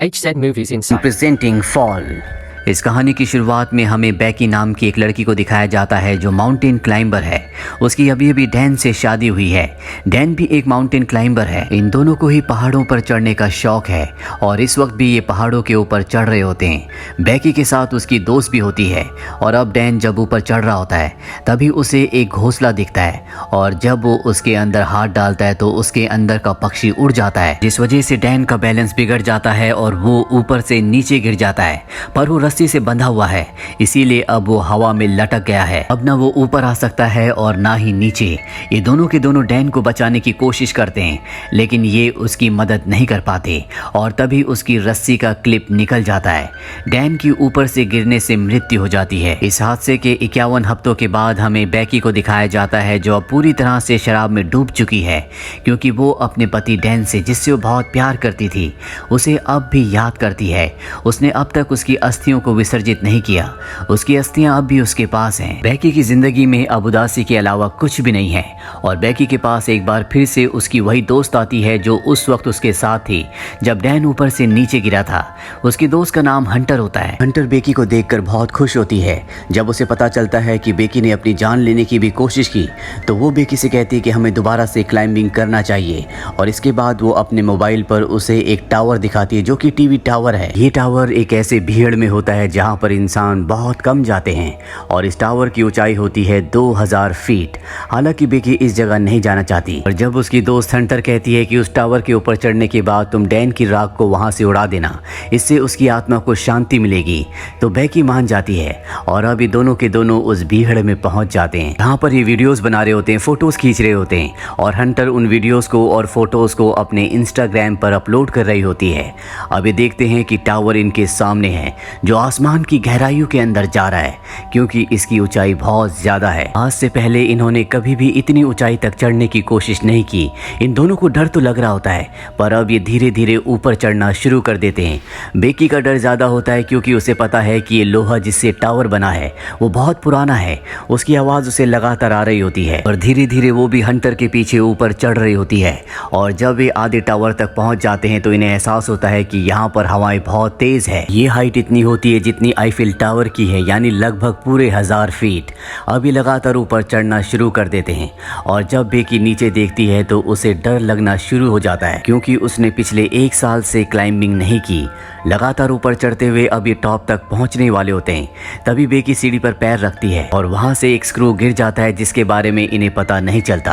HZ Movies Inside. Presenting Fall। इस कहानी की शुरुआत में हमें बेकी नाम की एक लड़की को दिखाया जाता है जो माउंटेन क्लाइंबर है। उसकी अभी अभी डैन से शादी हुई है। डैन भी एक माउंटेन क्लाइंबर है। इन दोनों को ही पहाड़ों पर चढ़ने का शौक है और इस वक्त भी ये पहाड़ों के ऊपर चढ़ रहे होते हैं। बेकी के साथ उसकी दोस्त भी होती है और अब डैन जब ऊपर चढ़ रहा होता है तभी उसे एक घोंसला दिखता है और जब वो उसके अंदर हाथ डालता है तो उसके अंदर का पक्षी उड़ जाता है, जिस वजह से डैन का बैलेंस बिगड़ जाता है और वो ऊपर से नीचे गिर जाता है। पर वो रस्सी से बंधा हुआ है, इसीलिए अब वो हवा में लटक गया है। अब ना वो ऊपर आ सकता है और ना ही नीचे। ये दोनों के दोनों डैन को बचाने की कोशिश करते हैं लेकिन ये उसकी मदद नहीं कर पाते और तभी उसकी रस्सी का क्लिप निकल जाता है। डैन की ऊपर से गिरने से मृत्यु हो जाती है। इस हादसे के 51 हफ्तों के बाद हमें बेकी को दिखाया जाता है जो अब पूरी तरह से शराब में डूब चुकी है क्योंकि वो अपने पति डैन से, जिससे वो बहुत प्यार करती थी, उसे अब भी याद करती है। उसने अब तक उसकी अस्थियों को विसर्जित नहीं किया। उसकी अस्थियां अब भी उसके पास हैं। बेकी की जिंदगी में अब उदासी के अलावा कुछ भी नहीं है और बेकी के पास एक बार फिर से उसकी वही दोस्त आती है जो उस वक्त उसके साथ थी जब डैन ऊपर से नीचे गिरा था। उसकी दोस्त का नाम हंटर होता है। हंटर बेकी को देखकर बहुत खुश होती है। जब उसे पता चलता है कि बेकी ने अपनी जान लेने की भी कोशिश की तो वो बेकी से कहती है कि हमें दोबारा से क्लाइंबिंग करना चाहिए और इसके बाद वो अपने मोबाइल पर उसे एक टावर दिखाती है जो कि टीवी टावर है। ये टावर एक ऐसे भीड़ में होता है जहाँ पर इंसान बहुत कम जाते हैं और इस टावर की ऊंचाई होती है 2000 फीट। हालांकि बेकी इस जगह नहीं जाना चाहती और जब उसकी दोस्त हंटर कहती है कि उस टावर के ऊपर चढ़ने के बाद तुम डैन की राख को वहां से उड़ा देना, इससे उसकी आत्मा को शांति मिलेगी, तो बेकी मान जाती है और अब ये दोनों के दोनों उस भीड़ में पहुंच जाते हैं जहाँ पर ये वीडियोस बना रहे होते हैं, फोटोज खींच रहे होते हैं और हंटर उन वीडियोस को और फोटोज को अपने इंस्टाग्राम पर अपलोड कर रही होती है। अब ये देखते हैं कि टावर इनके सामने है जो आसमान की गहराइयों के अंदर जा रहा है क्योंकि इसकी ऊंचाई बहुत ज्यादा है। आज से पहले इन्होंने कभी भी इतनी ऊंचाई तक चढ़ने की कोशिश नहीं की। इन दोनों को डर तो लग रहा होता है पर अब ये धीरे धीरे ऊपर चढ़ना शुरू कर देते हैं। बेकी का डर ज्यादा होता है क्योंकि उसे पता है कि ये लोहा जिससे टावर बना है वो बहुत पुराना है। उसकी आवाज उसे लगातार आ रही होती है और धीरे धीरे वो भी हंटर के पीछे ऊपर चढ़ रही होती है और जब वे आधे टावर तक पहुंच जाते हैं तो इन्हें एहसास होता है कि यहाँ पर हवाएं बहुत तेज है। ये हाइट इतनी होती है जितनी आईफिल टावर की है, यानी लगभग पूरे 1000 फीट। अभी लगातार ऊपर चढ़ना शुरू कर देते हैं और जब बेकी नीचे देखती है तो उसे डर लगना शुरू हो जाता है क्योंकि उसने पिछले 1 साल से क्लाइंबिंग नहीं की। लगातार ऊपर चढ़ते हुए अब ये टॉप तक पहुंचने वाले होते हैं तभी बेकी सीढ़ी पर पैर रखती है और वहां से एक स्क्रू गिर जाता है जिसके बारे में इन्हें पता नहीं चलता।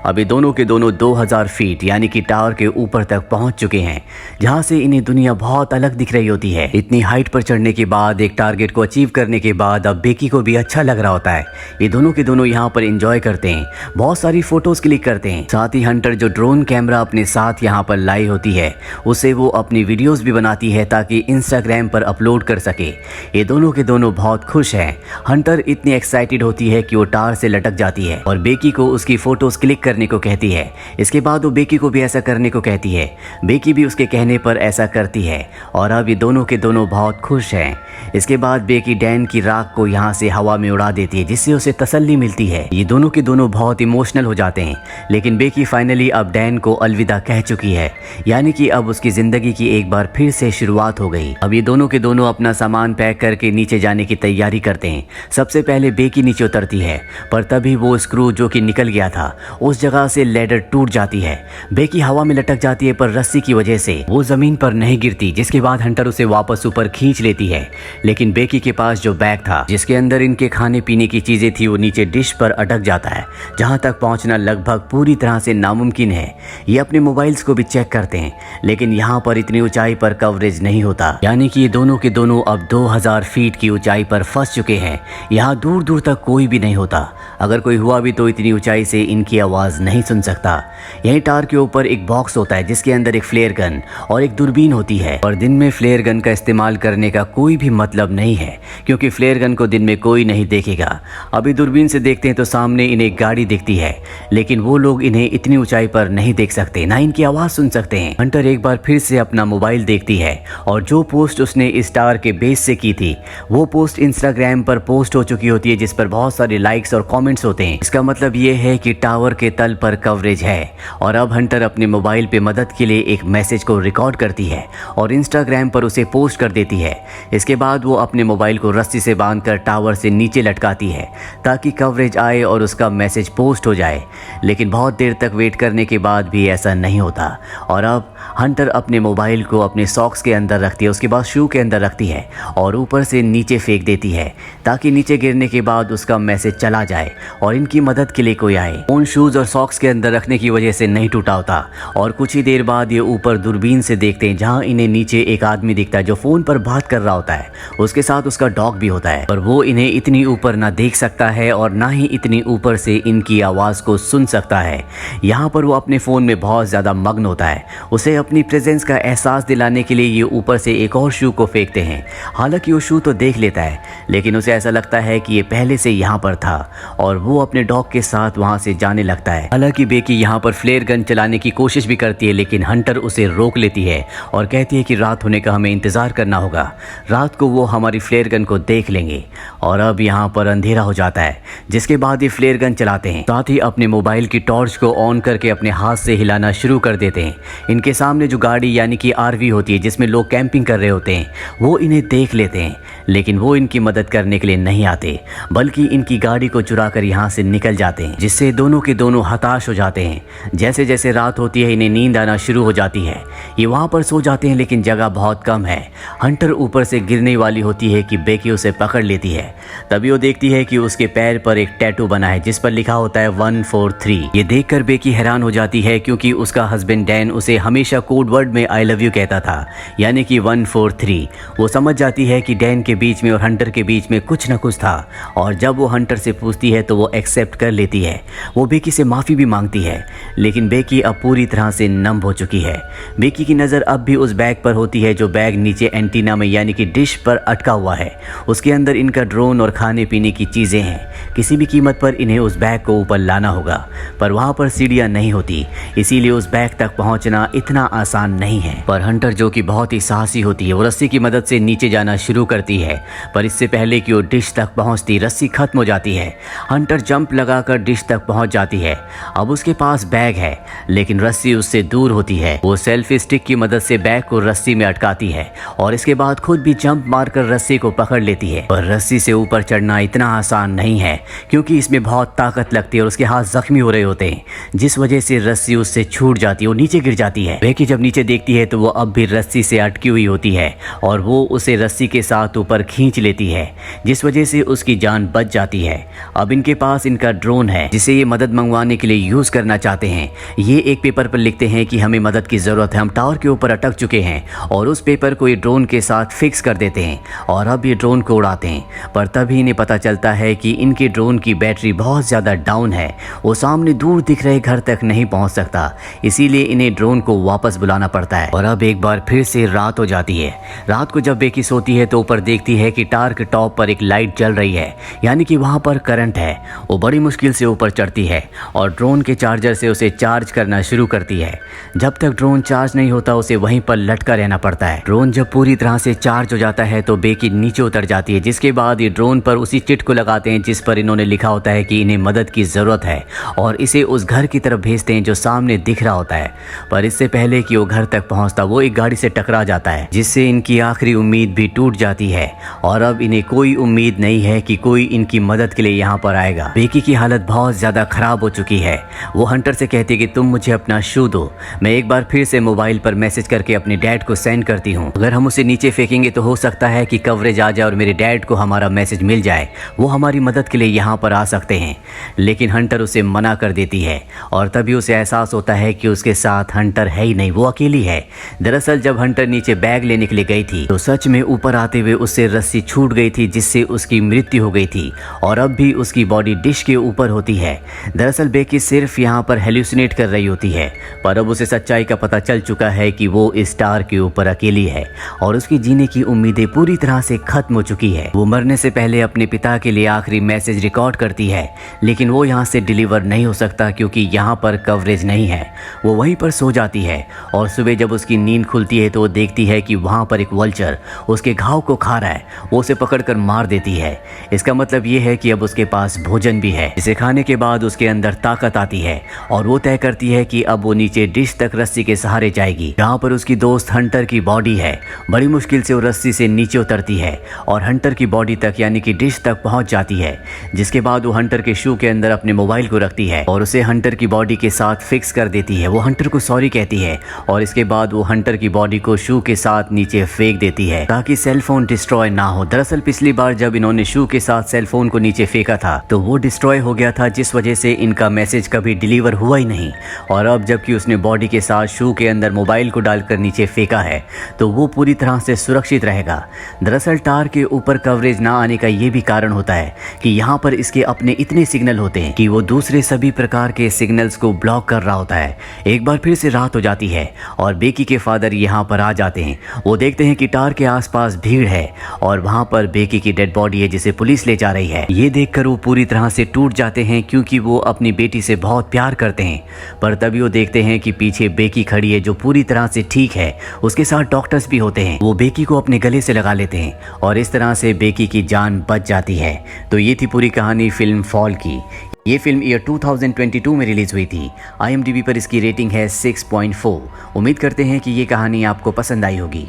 अभी दोनों के दोनों 2000 फीट यानी कि टावर के ऊपर तक पहुंच चुके हैं जहां से इन्हें दुनिया बहुत अलग दिख रही होती है। इतनी हाइट पर चढ़ने के बाद, एक टारगेट को अचीव करने के बाद अब बेकी को भी अच्छा लग रहा होता है। ये दोनों के दोनों यहाँ पर एंजॉय करते हैं, बहुत सारी फोटोज क्लिक करते हैं। साथ ही हंटर जो ड्रोन कैमरा अपने साथ यहाँ पर लाई होती है उसे वो अपनी वीडियोस भी बनाती है ताकि इंस्टाग्राम पर अपलोड कर सके। ये दोनों के दोनों बहुत खुश हैं। हंटर इतनी एक्साइटेड होती है कि वो टावर से लटक जाती है और बेकी को उसकी फोटोज क्लिक करने को कहती है। इसके बाद वो बेकी को भी ऐसा करने को कहती है। बेकी भी उसके कहने पर ऐसा करती है और अब ये दोनों के दोनों बहुत खुश हैं। इसके बाद बेकी डैन की राख को यहाँ से हवा में उड़ा देती है जिससे उसे तसल्ली मिलती है। ये दोनों के दोनों बहुत इमोशनल हो जाते हैं लेकिन बेकी फाइनली अब डैन को अलविदा कह चुकी है, यानी कि अब उसकी जिंदगी की एक बार फिर से शुरुआत हो गई। अब ये दोनों के दोनों अपना सामान पैक करके नीचे जाने की तैयारी करते हैं। सबसे पहले बेकी नीचे उतरती है पर तभी वो स्क्रू जो कि निकल गया था उस जगह से लैडर टूट जाती है। बेकी हवा में लटक जाती है पर रस्सी की वजह से वो जमीन पर नहीं गिरती, जिसके बाद हंटर उसे वापस ऊपर खींच लेती है। लेकिन बेकी के पास जो बैग था जिसके अंदर इनके खाने पीने की चीजें थी वो नीचे डिश पर अटक जाता है जहां तक पहुंचना लगभग पूरी तरह से नामुमकिन है। ये अपने मोबाइल्स को भी चेक करते हैं लेकिन यहाँ पर इतनी ऊंचाई पर कवरेज नहीं होता, यानी कि ये दोनों के दोनों अब 2000 फीट की ऊंचाई पर फंस चुके हैं। यहाँ दूर दूर तक कोई भी नहीं होता, अगर कोई हुआ भी तो इतनी ऊंचाई से इनकी आवाज नहीं सुन सकता। यहीं टावर के ऊपर एक बॉक्स होता है जिसके अंदर एक फ्लेयर गन और एक दूरबीन होती है और दिन में फ्लेयर गन का इस्तेमाल करने का कोई कोई भी मतलब नहीं है, क्योंकि फ्लेयर गन को दिन में कोई नहीं देखेगा। अभी दूरबीन से देखते हैं तो सामने इन्हें एक गाड़ी दिखती है, लेकिन वो लोग इन्हें इतनी ऊंचाई पर नहीं देख सकते, ना इनकी आवाज सुन सकते हैं। हंटर एक बार फिर से अपना मोबाइल देखती है और जो पोस्ट उसने इस टावर के बेस से की थी वो पोस्ट इंस्टाग्राम पर पोस्ट हो चुकी होती है, जिस पर बहुत सारे लाइक्स और कमेंट्स होते हैं। इसका मतलब ये है कि टावर के तल पर कवरेज है। और अब हंटर अपने मोबाइल पे मदद के लिए एक मैसेज को रिकॉर्ड करती है और इंस्टाग्राम पर उसे पोस्ट कर देती है। इसके बाद वो अपने मोबाइल को रस्सी से बांधकर टावर से नीचे लटकाती है ताकि कवरेज आए और उसका मैसेज पोस्ट हो जाए। लेकिन बहुत देर तक वेट करने के बाद भी ऐसा नहीं होता और अब हंटर अपने मोबाइल को अपने सॉक्स के अंदर रखती है, उसके बाद शू के अंदर रखती है और ऊपर से नीचे फेंक देती है ताकि नीचे गिरने के बाद उसका मैसेज चला जाए और इनकी मदद के लिए कोई आए। फोन शूज और सॉक्स के अंदर रखने की वजह से नहीं टूटा होता और कुछ ही देर बाद ये ऊपर दूरबीन से देखते हैं जहां इन्हें नीचे एक आदमी दिखता है जो फोन पर बात कर रहा होता है। उसके साथ उसका डॉग भी होता है, पर वो इन्हें इतनी ऊपर ना देख सकता है और ना ही इतनी ऊपर से इनकी आवाज को सुन सकता है। यहाँ पर वो अपने फोन में बहुत ज्यादा मग्न होता है। उसे अपनी प्रेजेंस का एहसास दिलाने के लिए ये ऊपर से एक और शू को फेंकते हैं। हालांकि वो शू तो देख लेता है, लेकिन उसे ऐसा लगता है कि ये पहले से यहाँ पर था और वो अपने डॉग के साथ वहाँ से जाने लगता है। हालांकि बेकी यहाँ पर फ्लेयर गन चलाने की कोशिश भी करती है, लेकिन हंटर उसे रोक लेती है और कहती है कि रात होने का हमें इंतजार करना होगा, रात को वो हमारी फ्लेयर गन को देख लेंगे। और अब यहाँ पर अंधेरा हो जाता है, जिसके बाद ये फ्लेयर गन चलाते हैं, साथ ही अपने मोबाइल की टॉर्च को ऑन करके अपने हाथ से हिलाना शुरू कर देते हैं। इनके सामने जो गाड़ी यानी कि आरवी होती है जिसमें लोग कैंपिंग कर रहे होते हैं वो इन्हें देख लेते हैं, लेकिन वो इनकी मदद करने के लिए नहीं आते, बल्कि इनकी गाड़ी को चुरा कर यहाँ से निकल जाते हैं, जिससे दोनों के दोनों हताश हो जाते हैं। जैसे जैसे रात होती है इन्हें नींद आना शुरू हो जाती है। ये वहाँ पर सो जाते हैं, लेकिन जगह बहुत कम है। हंटर ऊपर से गिरने वाली होती है कि बेकी उसे पकड़ लेती है। तभी वो देखती है कि उसके पैर पर एक टैटू बना है जिस पर लिखा होता है 143। ये देखकर बेकी हैरान हो जाती है, क्योंकि उसका हस्बैंड डैन उसे हमेशा कोड वर्ड में आई लव यू कहता था, यानी कि 143। वो समझ जाती है कि डैन के बीच में और हंटर के बीच में कुछ न कुछ था, और जब वो हंटर से पूछती है तो वो एक्सेप्ट कर लेती है। वो बेकी से माफ़ी भी मांगती है, लेकिन बेकी अब पूरी तरह से नम हो चुकी है। बेकी की नज़र अब भी उस बैग पर होती है जो बैग नीचे एंटीना में यानी कि डिश पर अटका हुआ है। उसके अंदर इनका ड्रोन और खाने पीने की चीज़ें हैं। किसी भी कीमत पर इन्हें उस बैग को ऊपर लाना होगा, पर वहाँ पर सीढ़ियाँ नहीं होती, इसीलिए उस बैग तक पहुँचना इतना आसान नहीं है। पर हंटर जो कि बहुत ही साहसी होती है, वो रस्सी की मदद से नीचे जाना शुरू करती है, पर इससे पहले कि वो डिश तक पहुँचती रस्सी खत्म हो जाती है। हंटर जंप लगाकर डिश तक पहुँच जाती है। अब उसके पास बैग है, लेकिन रस्सी उससे दूर होती है। वो सेल्फी स्टिक की मदद से बैग को रस्सी में अटकाती है और इसके बाद खुद भी जंप मारकर रस्सी को पकड़ लेती है। पर रस्सी से ऊपर चढ़ना इतना आसान नहीं है, क्योंकि इसमें बहुत ताकत लगती है और उसके हाथ जख्मी हो रहे होते हैं, जिस वजह से रस्सी उससे छूट जाती है, वो नीचे गिर जाती है। बेकी जब नीचे देखती है तो वो अब भी रस्सी से अटकी हुई होती है और वो उसे रस्सी के साथ ऊपर खींच लेती है, जिस वजह से उसकी जान बच जाती है। अब इनके पास इनका ड्रोन है जिसे ये मदद मंगवाने के लिए यूज करना चाहते हैं। ये एक पेपर पर लिखते हैं कि हमें मदद की जरूरत है, हम टावर के ऊपर अटक चुके हैं, और उस पेपर को ये ड्रोन के साथ फिक्स कर देते हैं और अब ये ड्रोन को उड़ाते हैं। पर तभी इन्हें पता चलता है कि इनके ड्रोन की बैटरी बहुत ज्यादा डाउन है, वो सामने दूर दिख रहे घर तक नहीं पहुंच सकता, इसीलिए इन्हें ड्रोन को वापस बुलाना पड़ता है। और अब एक बार फिर से रात हो जाती है। रात को जब बेकी सोती है तो ऊपर देखती है कि टावर के टॉप पर एक लाइट जल रही है, यानी कि वहां पर करंट है। वो बड़ी मुश्किल से ऊपर चढ़ती है और ड्रोन के चार्जर से उसे चार्ज करना शुरू करती है। जब तक ड्रोन चार्ज नहीं होता उसे वहीं पर लटका रहना पड़ता है। ड्रोन जब पूरी तरह से चार्ज हो जाता है तो बेकी नीचे उतर जाती है, जिसके बाद ये ड्रोन पर उसी चिट को लगाते हैं जिस पर इन्होंने लिखा होता है कि इन्हें मदद की जरूरत है, और इसे उस घर की तरफ भेजते हैं जो सामने दिख रहा होता है। पर इससे पहले कि वो घर तक पहुंचता वो एक गाड़ी से टकरा जाता है, जिससे इनकी आखिरी उम्मीद भी टूट जाती है और अब इन्हें कोई उम्मीद नहीं है कि कोई इनकी मदद के लिए यहाँ पर आएगा। बेकी की हालत बहुत ज्यादा खराब हो चुकी है। वो हंटर से कहती है कि तुम मुझे अपना शू दो, मैं एक बार फिर से मोबाइल पर मैसेज करके अपने डैड को सेंड करती हूँ। अगर हम उसे नीचे फेंकेंगे तो हो सकता है कि कवरेज आ जाए और मेरे डैड को हमारा मैसेज मिल जाए, वो हमारी मदद के लिए यहाँ पर आ सकते हैं। लेकिन हंटर उसे मना कर देती है और तभी उसे एहसास होता है कि उसके साथ हंटर है ही नहीं, वो अकेली है। दरअसल जब हंटर नीचे बैग लेने के लिए गई थी तो सच में ऊपर आते हुए उससे रस्सी छूट गई थी, जिससे उसकी मृत्यु हो गई थी और अब भी उसकी बॉडी डिश के ऊपर होती है। दरअसल बेकी सिर्फ यहाँ पर हेल्यूसिनेट कर रही होती है, पर अब उसे सच्चाई का पता चल चुका है कि वो इस स्टार के ऊपर अकेली है और उसकी जीने की उम्मीदें पूरी तरह से खत्म हो चुकी है। वो मरने से पहले अपने पिता के लिए आखिरी मैसेज रिकॉर्ड करती है, लेकिन वो यहाँ से डिलीवर नहीं हो सकता क्योंकि यहाँ पर कवरेज नहीं है। वो वहीं पर सो जाती है और सुबह जब उसकी नींद खुलती है तो वो देखती है कि वहाँ पर एक वल्चर उसके घाव को खा रहा है। वो उसे पकड़कर मार देती है। इसका मतलब ये है कि अब उसके पास भोजन भी है। इसे खाने के बाद उसके अंदर ताकत आती है और वो तय करती है कि अब वो नीचे डिश तक रस्सी के सहारे जाएगी, जहाँ पर उसकी दोस्त हंटर की बॉडी है। बड़ी मुश्किल से वो रस्सी से नीचे उतरती है और हंटर की बॉडी तक यानी कि डिश तक पहुंच जाती है, जिसके बाद वो हंटर के शू के अंदर अपने मोबाइल को रखती है और उसे हंटर की बॉडी के साथ फिक्स कर देती है। वो हंटर को सॉरी कहती है और इसके बाद वो हंटर की बॉडी को शू के साथ नीचे फेंक देती है ताकि सेलफोन डिस्ट्रॉय ना हो। दरअसल पिछली बार जब इन्होंने शू के साथ सेलफोन को नीचे फेंका था तो वो डिस्ट्रॉय हो गया था, जिस वजह से इनका मैसेज कभी डिलीवर हुआ ही नहीं। और अब जबकि उसने बॉडी के साथ शू के अंदर मोबाइल को डालकर नीचे फेंका है तो वो पूरी तरह से सुरक्षित रहेगा। दरअसल टार के ऊपर कवरेज ना आने का ये भी कारण होता है कि यहाँ पर इसके अपने इतने सिग्नल होते हैं कि वो दूसरे सभी प्रकार के सिग्नल्स को ब्लॉक कर रहा होता है। एक बार फिर से रात हो जाती है और बेकी के फादर यहाँ पर आ जाते हैं। वो देखते हैं कि टार के आसपास भीड़ है और वहाँ पर बेकी की डेड बॉडी है जिसे पुलिस ले जा रही है। ये देखकर वो पूरी तरह से टूट जाते हैं क्योंकि वो अपनी बेटी से बहुत प्यार करते हैं। पर तभी वो देखते हैं कि पीछे बेकी खड़ी है जो पूरी तरह से ठीक है। उसके साथ डॉक्टर्स भी होते हैं। वो बेकी को अपने गले से लगा लेते हैं और इस तरह से बेकी की जान बच जाती है। तो ये थी पूरी कहानी फिल्म फॉल की। ये फिल्म ईयर 2022 में रिलीज हुई थी। IMDb पर इसकी रेटिंग है 6.4। उम्मीद करते हैं कि ये कहानी आपको पसंद आई होगी।